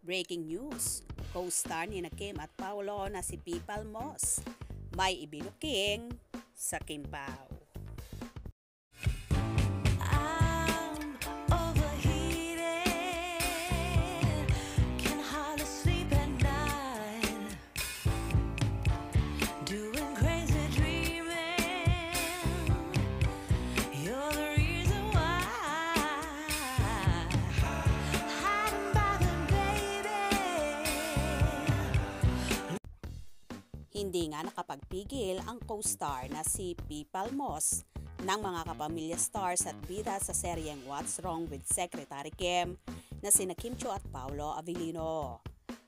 Breaking news, co-star ni Kim at Paolo na si P. Palmos may ibinuking sa Kimpaw. Hindi nga nakapagpigil ang co-star na si P. Palmos ng mga kapamilya stars at bida sa seryeng What's Wrong with Secretary Kim na sina Kim Chiu at Paolo Avellino.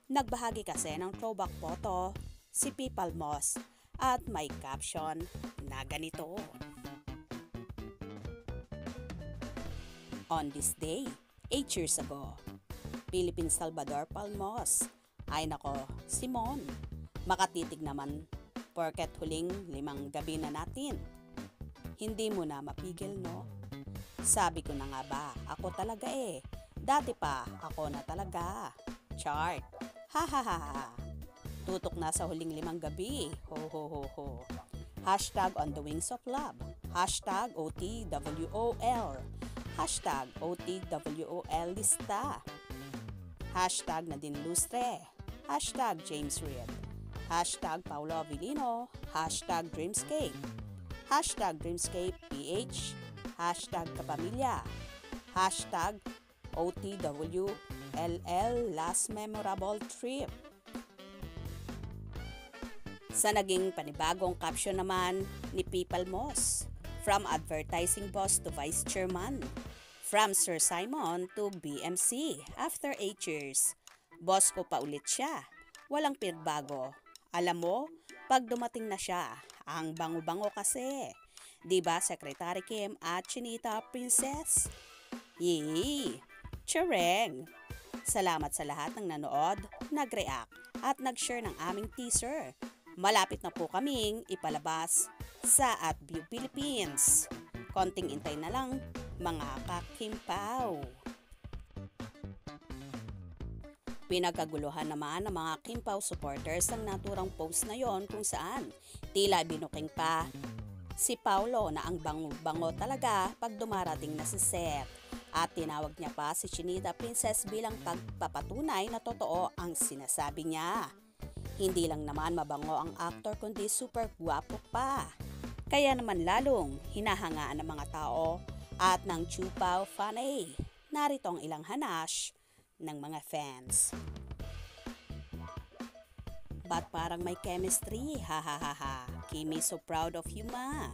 Nagbahagi kasi ng throwback photo si P. Palmos at may caption na ganito. On this day, 8 years ago, Philippine Salvador Palmos. Ay nako, Simon. Makatitig naman, porket huling 5 gabi na natin. Hindi mo na mapigil, no? Sabi ko na nga ba, ako talaga eh. Dati pa, ako na talaga. Chart. Ha ha ha ha. Tutok na sa huling 5 gabi. Ho ho ho ho. Hashtag on the wings of love. Hashtag OTWOL. Hashtag OTWOL lista. Hashtag Nadine Lustre. Hashtag James Reid. Hashtag Paolo Avellino, hashtag Dreamscape, hashtag Dreamscape PH, hashtag Kapamilya, hashtag OTWLL Last Memorable Trip. Sa naging panibagong caption naman ni P. Palmos, from advertising boss to vice chairman, from Sir Simon to BMC after 8 years. Boss ko pa ulit siya, walang pinagbago. Alam mo, pag dumating na siya, ang bango-bango kasi. Diba, Secretary Kim at Chinita Princess? Yee! Tsureng! Salamat sa lahat ng nanood, nag-react at nag-share ng aming teaser. Malapit na po kaming ipalabas sa @View Philippines. Konting intay na lang, mga kakimpaw. Pinagkaguluhan naman ng mga Kimpaw supporters ang naturang post na yon kung saan tila binuking pa si Paolo na ang bango-bango talaga pag dumarating na si set. At tinawag niya pa si Chinita Princess bilang pagpapatunay na totoo ang sinasabi niya. Hindi lang naman mabango ang actor kundi super guwapo pa. Kaya naman lalong hinahangaan ng mga tao at ng Chupaw Fanay. Narito ang ilang hanash ng mga fans. But parang may chemistry, ha ha ha ha. Kimi, so proud of you, ma.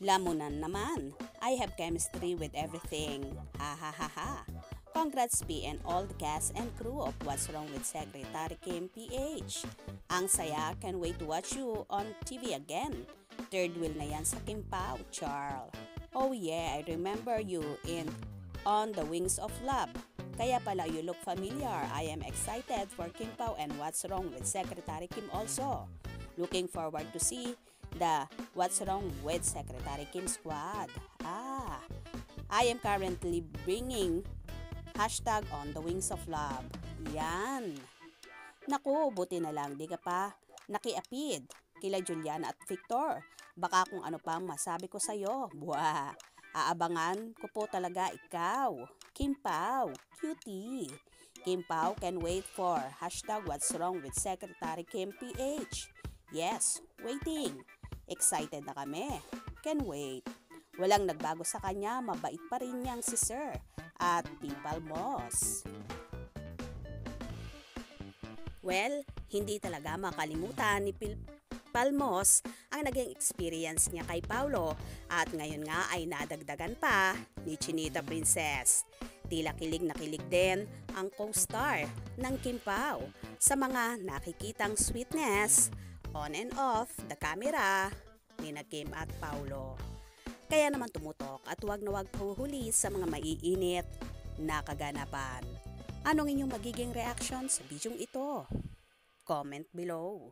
Lamunan naman, I have chemistry with everything, ha ha ha ha. Congrats P and all the cast and crew of What's Wrong with Secretary Kim PH. Ang saya, can't wait to watch you on TV again. Third wheel na yan sa Kimpaw, Charles. Oh yeah, I remember you in On the Wings of Love. Kaya pala you look familiar. I am excited for Kimpaw and What's Wrong with Secretary Kim also. Looking forward to see the What's Wrong with Secretary Kim squad. I am currently bringing hashtag On the Wings of Love. Yan. Naku, buti na lang di ka pa nakiapid kila Juliana at Victor. Baka kung ano pang masabi ko sa'yo. Buha. Aabangan ko po talaga ikaw. Kimpaw, cutie. Kimpaw can wait for hashtag What's Wrong with Secretary Kim PH. Yes, waiting. Excited na kami. Can wait. Walang nagbago sa kanya, mabait pa rin niyang si Sir at P. Palmos. Well, hindi talaga makalimutan ni Palmos ang naging experience niya kay Paolo at ngayon nga ay nadagdagan pa ni Chinita Princess. Tila kilig na kilig din ang co-star ng Kimpaw sa mga nakikitang sweetness on and off the camera ni Kim at Paolo. Kaya naman tumutok at huwag na huwag puhuli sa mga maiinit na kaganapan. Anong inyong magiging reaction sa bidyong ito? Comment below.